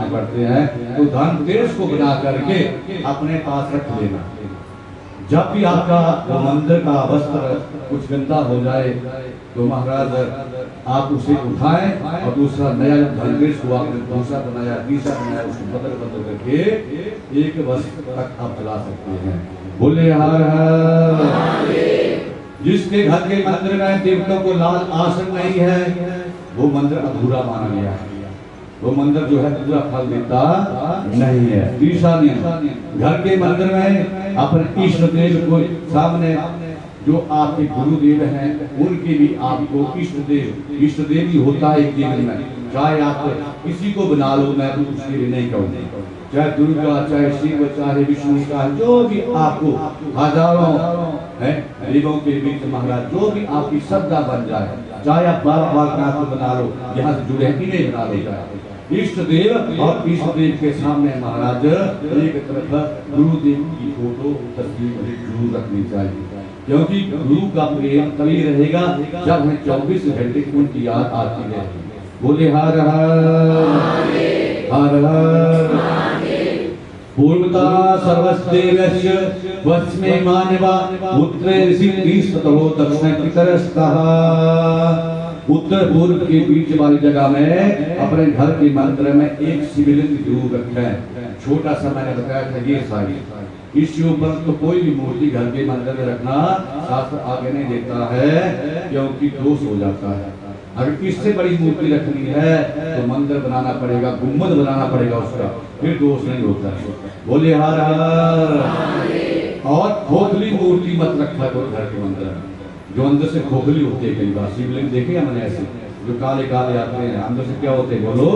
करने पड़ते हैं, तो धनतेरस को बना करके अपने पास रख लेना। जब भी आपका वो मंदिर का वस्त्र कुछ गंदा हो जाए तो महाराज आप उसे उठाएं और दूसरा नया, जब धनतेरस को आपने दूसरा बनाया, तीसरा बनाया, उसको बदल बदल करके एक वर्ष तक आप चला सकते हैं। बोले हर हर। जिसके घर के मंदिर में देवताओं को लाल आसन नहीं है, वो मंदिर अधूरा माना गया है, वो मंदिर जो है पूरा फल देता नहीं है। तीसरा नियम, घर के मंदिर में अपने इष्ट देव को सामने, जो आपके गुरुदेव हैं उनके भी आपको इष्ट देव ही होता है एक जीवन में। चाहे आप किसी को बना लो, मैं तो उसके लिए नहीं कहूँगा, चाहे दुर्गा, चाहे शिव, चाहे विष्णु, चाहे जो भी आपको हजारों है देवों के बीच महाराज जो भी आपकी श्रद्धा बन जाए, चाहे आप बाबा बालकनाथ को बना लो, यहाँ से जुड़े हैं इन्हें बना लो, जाए इष्ट देव और इष्ट देव के सामने महाराज एक तरफ गुरुदेव की फोटो तस्वीर जरूर रखनी चाहिए, क्योंकि गुरु का प्रेम तभी रहेगा जब हमें 24 घंटे उनकी याद आती है। बोले हर हर हर हर। पूर्वता सर्वस्देवस्य वस्मे मानवा उत्तरे ऋषिस्ततो दक्षिण पितरस्तः। उत्तर पूर्व के बीच वाली जगह में अपने घर के मंदिर में एक शिवलिंग जरूर रखें। छोटा सा मैंने बताया था ये सारी, इसके ऊपर तो कोई भी मूर्ति घर के मंदिर में रखना शास्त्र आगे नहीं देता है, क्योंकि दोष हो जाता है। अगर इससे बड़ी मूर्ति रखनी है तो मंदिर बनाना पड़ेगा, गुम्बद बनाना पड़ेगा उसका, फिर दोष नहीं होता है। बोले हर हर। और खोखली मूर्ति मत रखा करो घर के मंदिर में, जो अंदर से खोखली होती है। कई बार शिवलिंग देखे हमने ऐसे जो काले काले आते हैं, अंदर से क्या होते हैं बोलो,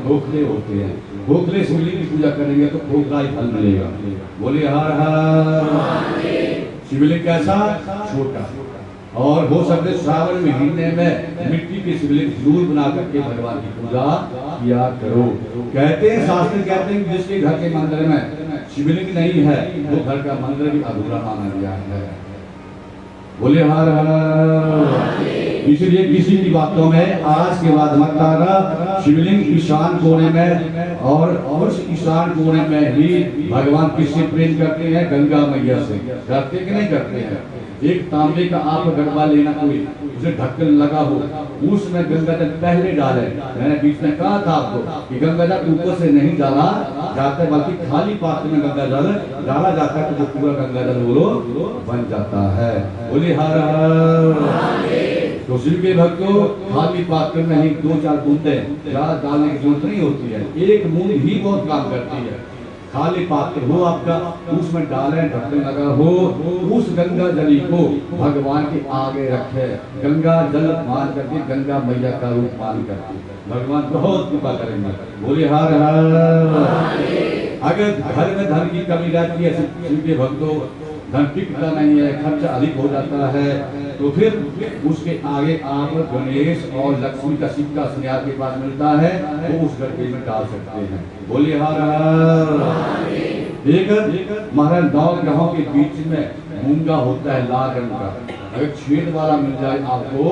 खोखले होते हैं। खोखले शिवलिंग की पूजा करेंगे तो खोखला ही फल मिलेगा। बोले हर हर। शिवलिंग कैसा? छोटा। और हो सकते श्रावण महीने में मिट्टी के शिवलिंग जरूर बना करके भगवान की पूजा किया करो। कहते हैं शास्त्र कहते हैं जिसके घर के मंदिर में शिवलिंग नहीं है वो घर का मंदिर भी अधूरा माना गया है। बोले हर हर। इसलिए किसी की बातों में आज के बाद मत आना। शिवलिंग ईशान कोने में, और उस ईशान कोने में ही भगवान किससे प्रेम करते हैं? गंगा मैया से। करते कि नहीं करते हैं? एक तांबे का आप गड़बा लेना, कोई उसे ढक्कन लगा हो, उसमें गंगा जल पहले डाले। मैंने बीच में कहा था आपको कि गंगा जल ऊपर से नहीं डाला जाता है, बल्कि खाली पात्र में गंगा जल डाला जाता है, तो जो पूरा गंगा जल वो बन जाता है। बोले हर हर। तो शिव के भक्तों खाली पात्र में ही 2-4 बूंदे ज्यादा डालने की जरूरत नहीं होती है, एक बूंद ही बहुत काम करती है। खाली पात्र हो आपका, उसमें डालें, ढक्कन लगा हो, उस गंगा जली को भगवान के आगे रखे। गंगा जल मान करके, गंगा मैया का रूप मान करके भगवान बहुत कृपा करेंगे। बोले हर हर। अगर घर में धन की कमी रहती है शिव के भक्तों, धन टिकता नहीं है, खर्चा अधिक हो जाता है, तो फिर उसके आगे आप गणेश और लक्ष्मी का सिक्का सुनियार के पास मिलता है, वो उस गड्ढे में डाल सकते हैं। बोले हर हर। एक महाराज 9 ग्रहों के बीच में मूंगा होता है लाल रंग का, अगर छेद वाला मिल जाए आपको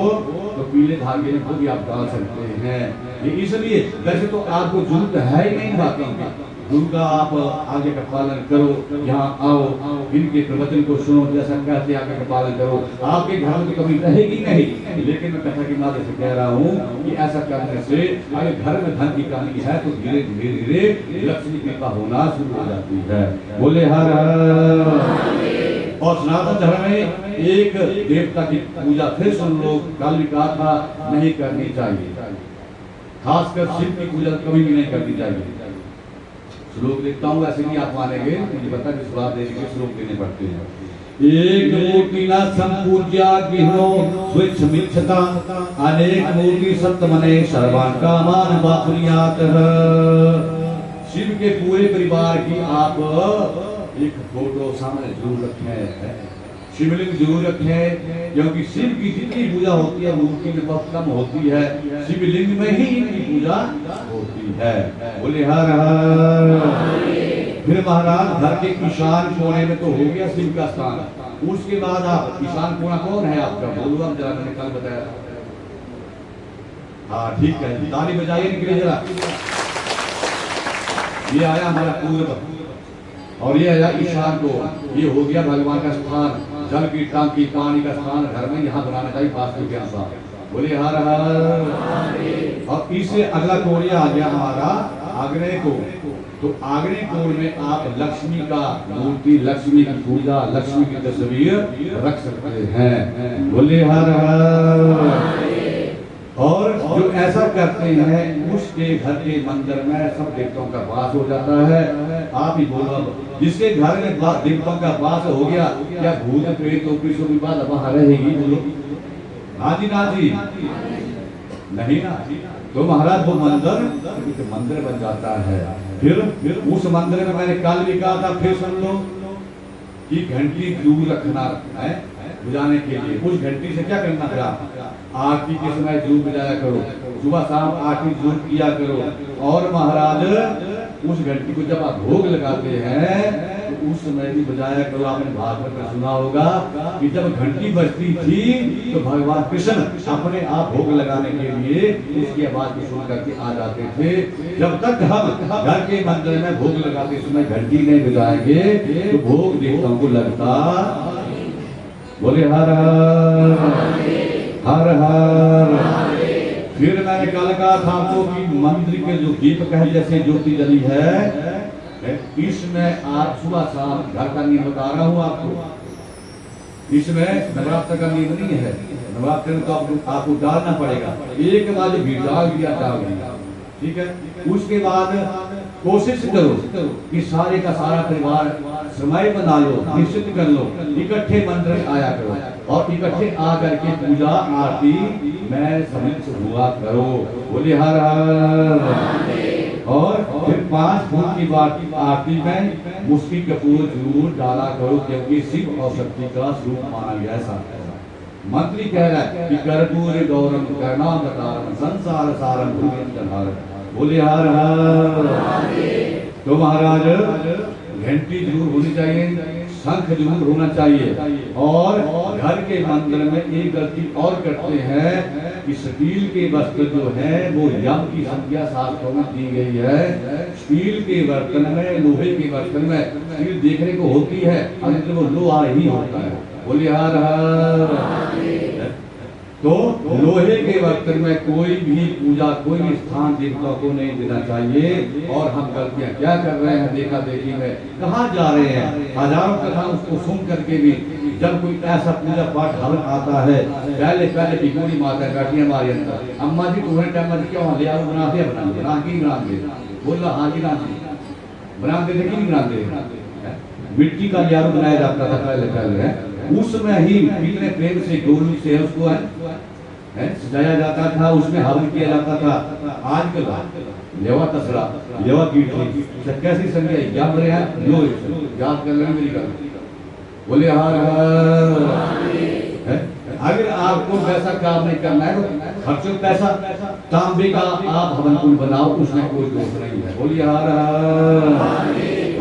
तो पीले धागे में वो भी आप डाल सकते हैं। इसलिए वैसे तो आपको जरूरत है ही नहीं बातों की, गुरु का आप आगे का पालन करो, यहाँ आओ, इनके प्रवचन को सुनो, जैसा कहते आगे का पालन करो, आपके घर में तो कभी रहेगी नहीं। लेकिन मैं कथा की माध्यम से कह रहा हूँ कि ऐसा करने से अगर घर में धन की कमी है तो धीरे धीरे धीरे लक्ष्मी कृपा होना शुरू हो जाती है। बोले हर हर। और सनातन धर्म में एक देवता की पूजा फिर सुन लो, कल भी कहा था नहीं करनी चाहिए, खासकर शिव की पूजा कभी भी नहीं करनी चाहिए। श्लोक लिखता हूँ, ऐसे नहीं आप मानेंगे, मुझे पता है विश्वास देने के श्लोक देने पड़ते हैं। एक मूर्ति न संपूज्या गृहो स्वेच्छमिच्छता, अनेक मूर्ति सत्तमने सर्वान् कामान् वाप्नुयात्। शिव के पूरे परिवार की आप एक फोटो सामने जरूर रखें, शिवलिंग जरूर रखें, क्योंकि शिव की जितनी पूजा होती है मूर्ति में बहुत कम होती है, शिवलिंग में ही इनकी पूजा होती है। बोले हर हर। फिर महाराज घर के ईशान कोने में तो हो गया शिव का स्थान, उसके बाद आप ईशान कोना कौन है आपका? बोलो आप जरा, मैंने कल बताया। हाँ ठीक है, ताली बजाइए इनके लिए जरा। ये आया हमारा पूर्व और ये आया ईशान को, ये हो गया भगवान का स्थान, जल की टांकी पानी का स्थान घर में यहाँ बनाना चाहिए वास्तु के अनुसार। बोले हर हर। और इससे अगला कोण आ गया हमारा आग्नेय कोण। तो आग्नेय कोण में आप लक्ष्मी का मूर्ति, लक्ष्मी की पूजा, लक्ष्मी की तस्वीर रख सकते हैं। बोले हर हर। और जो ऐसा करते हैं उसके घर के मंदिर में सब देवताओं का वास हो जाता है। आप ही बोलो, जिसके घर में देवताओं का वास हो गया, क्या भूत प्रेत पिशु की बात वहां रहेगी? बोलो हाँ जी, ना जी, नहीं ना। तो महाराज वो मंदिर बन जाता है। फिर उस मंदिर में मैंने कल भी कहा था, फिर सुन लो कि घंटी दूर रखना है बुझाने के लिए। उस घंटी से क्या करना था? आरती के समय जरूर बजाया करो, सुबह शाम आरती जरूर किया करो। और महाराज उस घंटी को जब आप भोग लगाते हैं तो उस समय भी बजाया करो। आपने भागवत में सुना होगा कि जब घंटी बजती थी तो भगवान कृष्ण अपने आप भोग लगाने के लिए उसकी आवाज को सुन करके आ जाते थे। जब तक हम घर के मंदिर में भोग लगाते समय घंटी नहीं बजाएंगे तो भोग देवताओं को लगता। बोले हर हर हर हर। फिर मैंने कल कहा था आपको कि मंदिर के जो दीपक है जैसे ज्योति जली है, इसमें आप सुबह शाम घर का नियम बता रहा हूँ आपको। इसमें नवरात्र का नियम नहीं है, नवरात्र में तो आपको डालना पड़ेगा। एक बार जो डाल दिया डाल दिया, ठीक है। उसके बाद कोशिश करो कि सारे का सारा परिवार समय बना लो, निश्चित कर लो, इकट्ठे मंदिर में आया करो और इकट्ठे आकर के पूजा आरती में सम्मिलित हुआ करो। बोले हर हर। और फिर 5 फूल की बात आरती में मुस्की कपूर जरूर डाला करो, क्योंकि शिव और शक्ति का स्वरूप माना गया ऐसा मंत्री कह रहा है कि कर्पूर गौरम करुणावतारम संसार सारम भुजंगधारम। बोले हर हर। तो महाराज घंटी जरूर होनी चाहिए, शंख जरूर होना चाहिए। और घर के मंदिर में एक गलती और करते हैं कि स्टील के वस्त्र जो है वो यम की संख्या शास्त्रों में दी गई है। स्टील के बर्तन में, लोहे के बर्तन में स्टील देखने को होती है, अंदर वो लोहा ही होता है। बोले हर हर। तो लोहे के बर्तन में कोई भी पूजा, कोई भी स्थान देवताओं को नहीं देना चाहिए। और हम गलतियां क्या कर रहे हैं देखा देखी में, कहाँ जा रहे हैं? हजारों कथा उसको सुन करके भी जब कोई ऐसा पूजा पाठ हवन आता है, पहले पहले भिगोरी माता बैठी हमारे अंदर, अम्मा जी तुम्हारे टाइम में क्यों ले आओ बना दे, बना के बना दे। बोला हाँ जी ना जी, बना दे कि नहीं बना दे? मिट्टी का यार बनाया जाता था पहले पहले, उसमें ही कितने प्रेम से गोलू से उसको है सजाया जाता था, उसमें हवन किया जाता था। आजकल लेवा तसरा, लेवा कीट कैसी संख्या याद रहे हैं, लो याद कर लेना मेरी गल। बोले हर हर। अगर आपको वैसा काम नहीं करना है तो खर्चो पैसा, तांबे का आप हवन कुंड बनाओ, उसमें कोई दोष नहीं है। बोलिए हर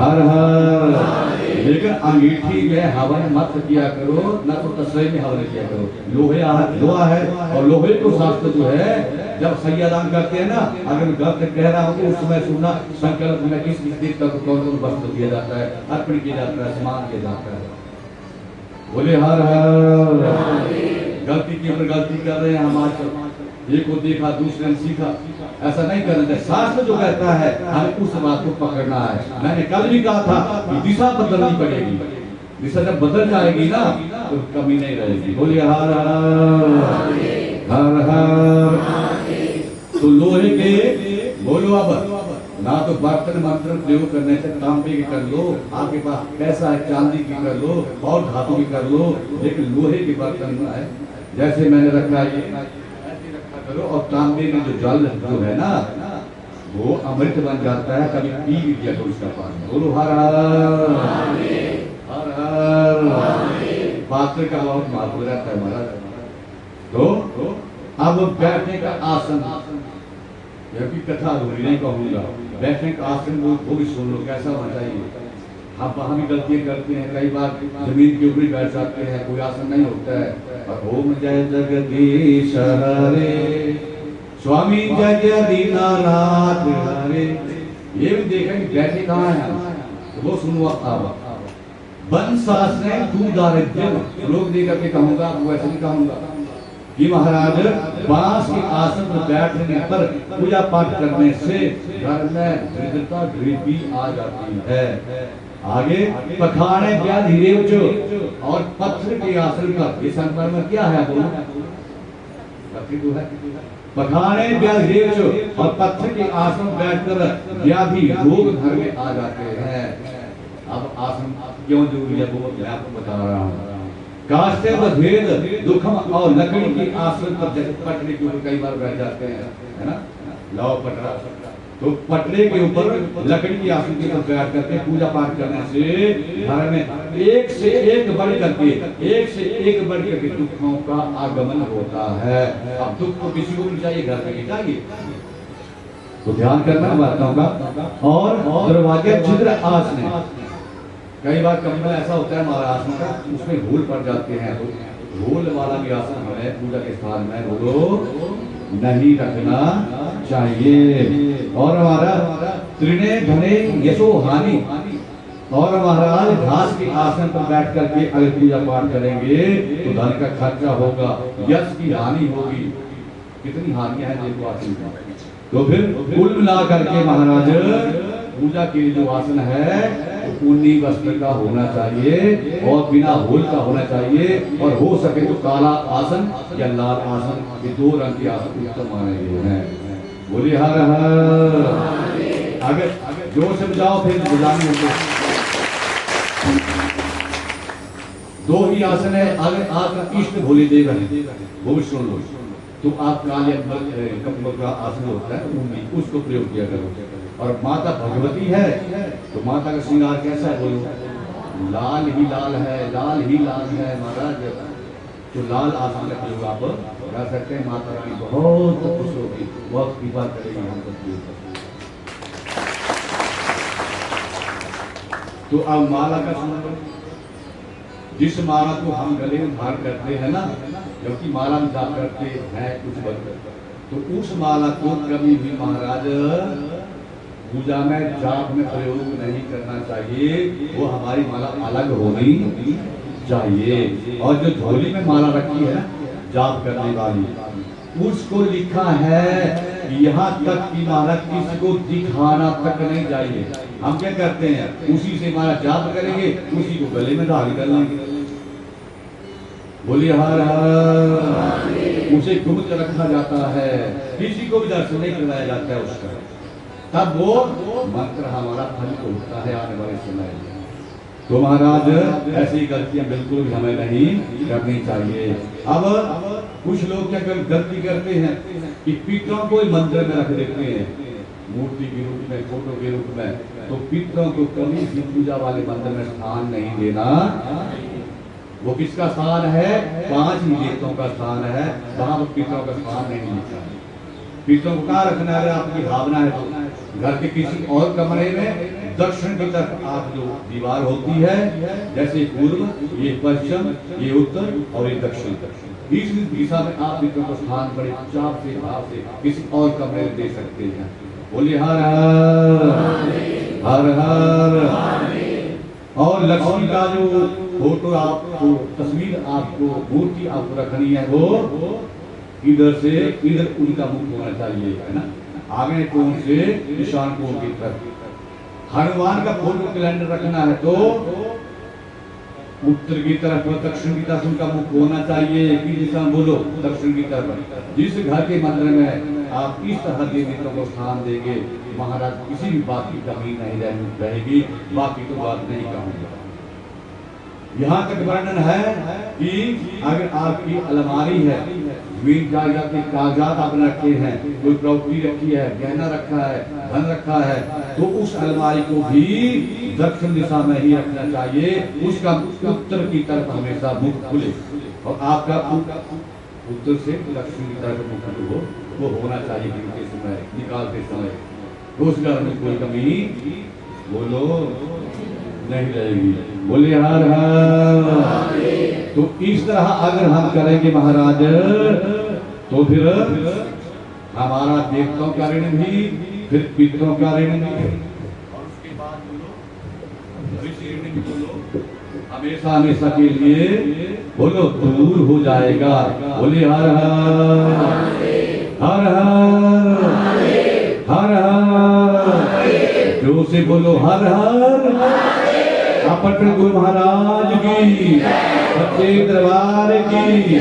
हर हर हर। लेकिन अंगीठी में हवन मत किया करो, न तो तसरे में हवन किया करो। लोहा है और लोहे को शास्त्र जो है जब सैयादान करते हैं ना, अगर गलत कह रहा हूँ तो उस समय सुनना, संकल्प में किस देवता को कौन कौन वस्त्र दिया जाता है, अर्पण किया जाता है, सम्मान किया जाता है। बोले हर हर। गलती की ऊपर गलती कर रहे हैं हम आजकल, एक को देखा दूसरे ने सीखा, ऐसा नहीं करना चाहिए। शास्त्र जो कहता है हमें उस बात को पकड़ना है। मैंने कल भी कहा था कि दिशा बदलनी पड़ेगी, दिशा जब बदल जाएगी ना तो कमी नहीं रहेगी। बोलिए हर हर हर हर। तो लोहे के बोलो अब ना तो बर्तन मंत्र प्रयोग करने से तांबे की कर लो, आपके पास पैसा है चांदी की कर लो और धातु की कर लो, लेकिन लोहे के बर्तन में है जैसे मैंने रखा है ऐसे रखा करो। और तांबे में जो जल जो है ना वो अमृत बन जाता है, कभी पी भी दिया करो उसका पानी। बोलो हर हर हर हर। पात्र का बहुत महत्व रहता है महाराज। तो अब बैठने का आसन, यह भी कथा अधूरी नहीं कहूँगा, बैठने का आसन वो भी सुन लो कैसा होना चाहिए। हम वहाँ भी गलतियाँ करते हैं, कई बार जमीन के ऊपर बैठ जाते हैं, कोई आसन नहीं होता है। ओम जय जगदीश हरे, स्वामी जय दीनानाथ हरे, ये भी देखा कि बैठे कहाँ हैं, तो वो सुनो आप बन सासने तू दारिद्र्य, लोग देकर के कहूंगा, वैसे नहीं कहूंगा कि महाराज बांस के आसन पर बैठने पर पूजा पाठ करने से घर में दरिद्रता गरीबी आ जाती है। आगे पखाने क्या धीरे उचो और पत्थर के आसन पर, ये संपर में क्या है बोलो, तो है पखाने ब्याह उचो और पत्थर के आसन बैठकर व्याधि रोग घर में आ जाते हैं। अब आसन क्यों जरूरी है वो मैं आपको बता रहा हूँ। काष्टे भेद दुखम और लकड़ी की आसन पर पटरे के ऊपर कई बार बैठ जाते हैं, है ना, लाओ पटरा, तो पटरे के ऊपर लकड़ी की आसन के ऊपर बैठ करके पूजा पाठ करने से घर में एक से एक बढ़ करके दुखों का आगमन होता है। अब दुख तो किसी को नहीं चाहिए, घर में नहीं चाहिए, तो ध्यान करना बातों का। और दरवाजे छिद्र आसन, कई बार कमरा ऐसा होता है हमारा आसन का, उसमें धूल पड़ जाते हैं, तो धूल वाला भी आसन हमें पूजा के स्थान में बोलो नहीं रखना चाहिए। और हमारा त्रिने धने यशो हानि, और महाराज घास के आसन पर बैठ करके अगर पूजा पाठ करेंगे तो धन का खर्चा होगा, यश की हानि होगी। कितनी हानियां हैं देखो आसन का। तो फिर कुल मिला करके महाराज पूजा के लिए जो आसन है ऊनी वस्त्र का होना चाहिए और बिना होल का होना चाहिए, और हो सके तो काला आसन या लाल आसन, ये दो रंग के आसन उत्तम माने गए हैं। बोलिए हर हर। अगर जोर से बजाओ फिर बुलाने होंगे। दो ही आसन है, अगर आपका इष्ट भोले देव है वो भी सुन लो, तो आप काले कपड़ों का आसन होता है ऊनी, उसको प्रयोग किया करो। और माता भगवती है तो माता का श्रृंगार कैसा है बोलो, लाल ही लाल है, लाल ही लाल है महाराज। तो लाल आसन का प्रयोग आप कर सकते हैं, माता रानी बहुत खुश होगी, बहुत कृपा करेगी हम सब। तो अब माला का सुन, जिस माला को हम गले में धारण करते हैं ना, क्योंकि माला में जाप करते हैं कुछ वक्त, तो उस माला को कभी भी महाराज पूजा में जाप में प्रयोग नहीं करना चाहिए, वो हमारी माला अलग होनी चाहिए। और जो झोली में माला रखी है जाप करने वाली, उसको लिखा है यहाँ तक कि महाराज किसी को दिखाना तक नहीं चाहिए। हम क्या करते हैं, उसी से हमारा जाप करेंगे, उसी को गले में धारण कर लेंगे। बोलिए हर हर। उसे गुप्त रखा जाता है, किसी को भी दर्शन नहीं कराया जाता है उसका, तब वो मंत्र हमारा फलित होता है आने वाले समय में। तो महाराज ऐसी गलतियां बिल्कुल भी हमें नहीं करनी चाहिए। अब कुछ लोग क्या गलती करते हैं कि पितरों को मंदिर में रख देते हैं, मूर्ति के रूप में, फोटो के रूप में, तो पितरों को कभी भी पूजा वाले मंदिर में स्थान नहीं देना। वो किसका स्थान है, 5 ही देवताओं का स्थान है, वहां पर पितरों का स्थान नहीं मिलता। पितरों को कहाँ रखना है, आपकी भावना है तो घर के किसी और कमरे में दक्षिण की तरफ आप जो दीवार होती है, जैसे पूर्व, ये पश्चिम, ये उत्तर और ये दक्षिण, इस दिशा में आप पितरों को स्थान बड़े चाप से भाव से किसी और कमरे में दे सकते हैं। बोलिए हर हर हर हर। और लक्ष्मी का जो फोटो आपको, तस्वीर आपको, मूर्ति आपको रखनी है, वो इधर से इधर उनका मुख होना चाहिए, है ना, आगे कोण से ईशान कोण की तरफ। हनुमान का फोटो कैलेंडर रखना है तो उत्तर की तरफ, दक्षिण की तरफ उनका मुख होना चाहिए। कि दिशा बोलो, दक्षिण की तरफ। जिस घर के मंदिर में आप इस तरह देवताओं को स्थान देंगे, महाराज किसी भी बात की कमी नहीं रहेगी। बाकी तो बात नहीं कहूँगा। यहाँ तक वर्णन है कि अगर आपकी अलमारी है, वीर कागजात के कागजात आपने रखे हैं, कोई प्रॉपर्टी रखी है, गहना रखा है, धन रखा है, तो उस अलमारी को भी दक्षिण दिशा में ही रखना चाहिए। उसका उत्तर की तरफ हमेशा मुख खुले, और आपका उत्तर से दक्षिण की तरफ मुख हो, वो होना चाहिए गिनते समय, निकालते समय। तो उस घर में कोई कमी बोलो नहीं रहेगी। बोले हर हर। तो इस तरह अगर हम करेंगे महाराज, तो फिर हमारा देवताओं का ऋण भी फिर पितरों का ऋण नहीं, और उसके बाद बोलो भविष्य ऋण भी बोलो हमेशा हमेशा के लिए बोलो दूर हो जाएगा। बोले हर हर हर हर हर हर, जो से बोलो हर हर। अपन गुरु महाराज की, सच्चे दरबार की।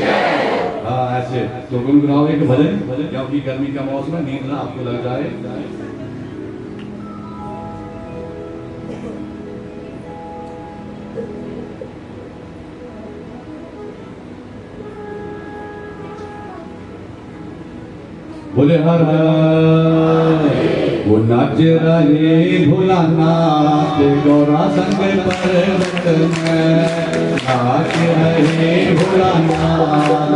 हाँ ऐसे तो गुनगुनाओ एक भजन, क्योंकि गर्मी का मौसम है, नींद ना आपको लग जाए। बोले हर हर। वो नाच रहे भोलानाथ गौरा संग पर्वत में, नाच रहे भोलानाथ,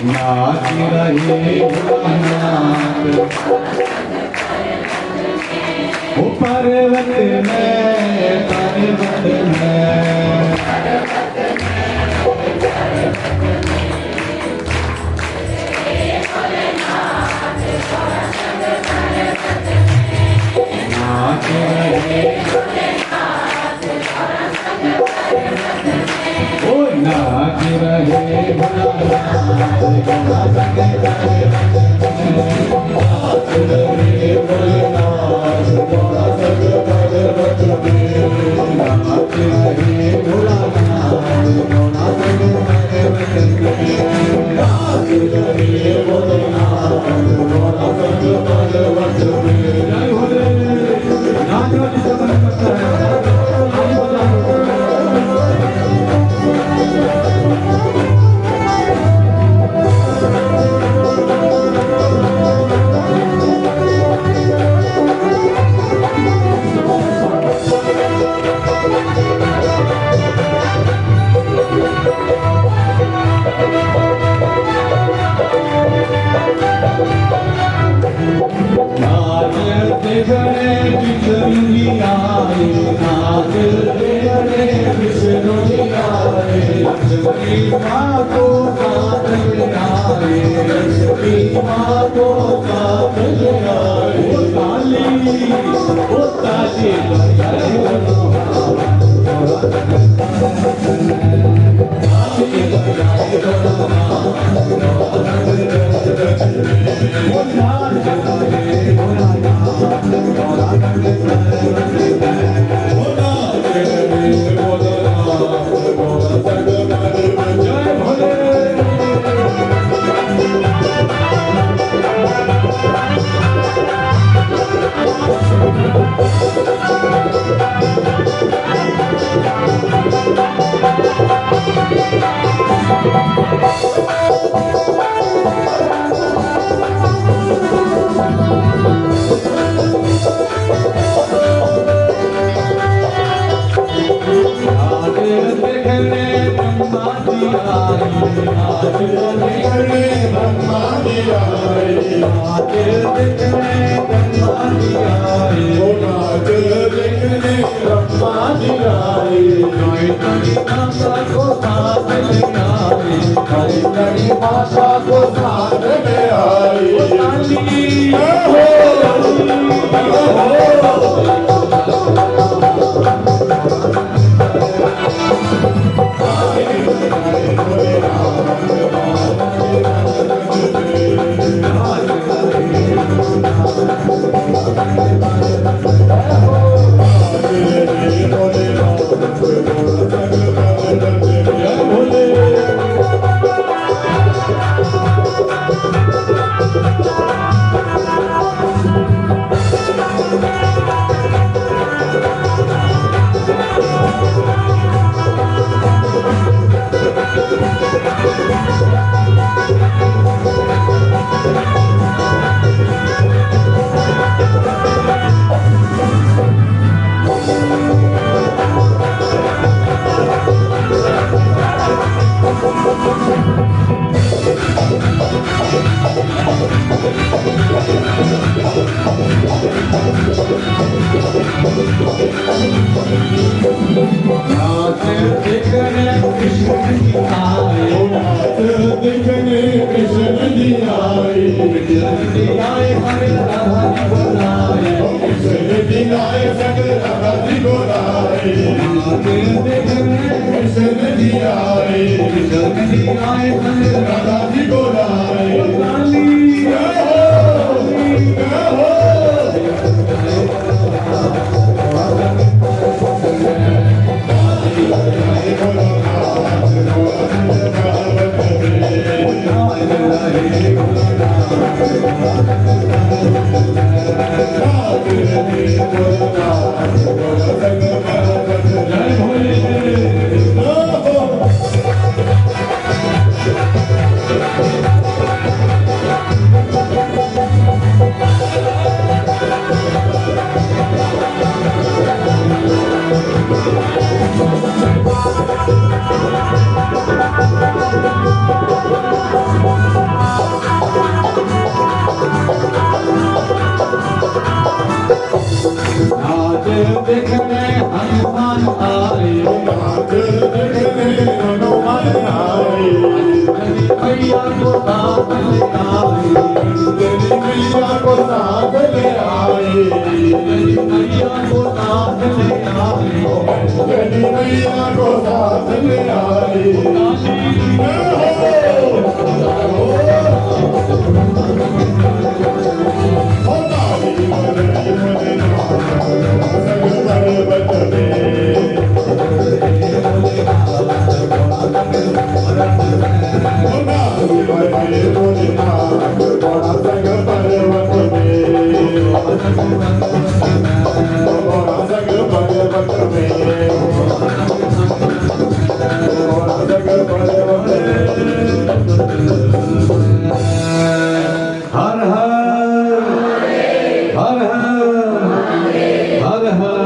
नाच रहे भोलानाथ। वो पर्वत में, पर्वत में, नाच रहे, ओ नाच रहे भोलानाथ गौरा संग पर्वत में, नाच रहे भोलानाथ गौरा संग पर्वत में, नाच रहे भोलानाथ गौरा संग पर्वत में, नाच रहे भोलानाथ गौरा संग पर्वत में। जय भोले। नाच वाली समझ पड़ता है। कृष्ण जी आए नहीं आए राधा जी को लाए काली देखने हनुमान आए हनुमान आए मैया को साथ ले आए मैया को साथ ले आए मैया को साथ ले आए मैया को साथ ले आए हर हर हर हर हर हर